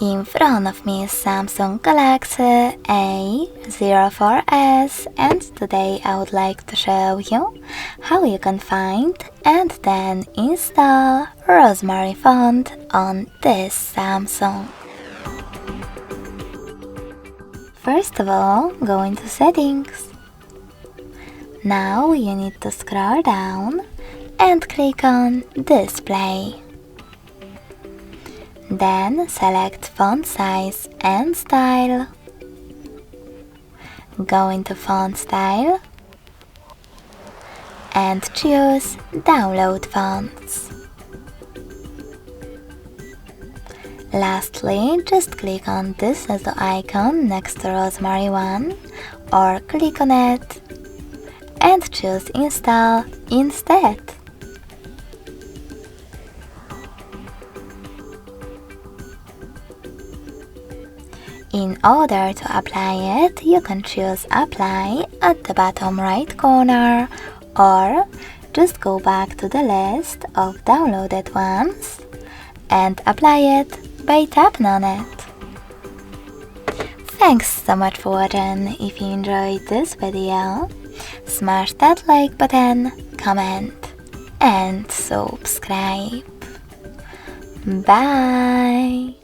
In front of me is Samsung Galaxy A04s, and today I would like to show you how you can find and then install Rosemary font on this Samsung. First of all, go into Settings. Now you need to scroll down and click on Display. Then select Font Size and Style. Go into Font Style and choose Download Fonts. Lastly, just click on this little icon next to Rosemary 1 or click on it and choose Install instead. In order to apply it, you can choose Apply at the bottom right corner or just go back to the list of downloaded ones and apply it by tapping on it. Thanks so much for watching. If you enjoyed this video, smash that like button, comment and subscribe. Bye!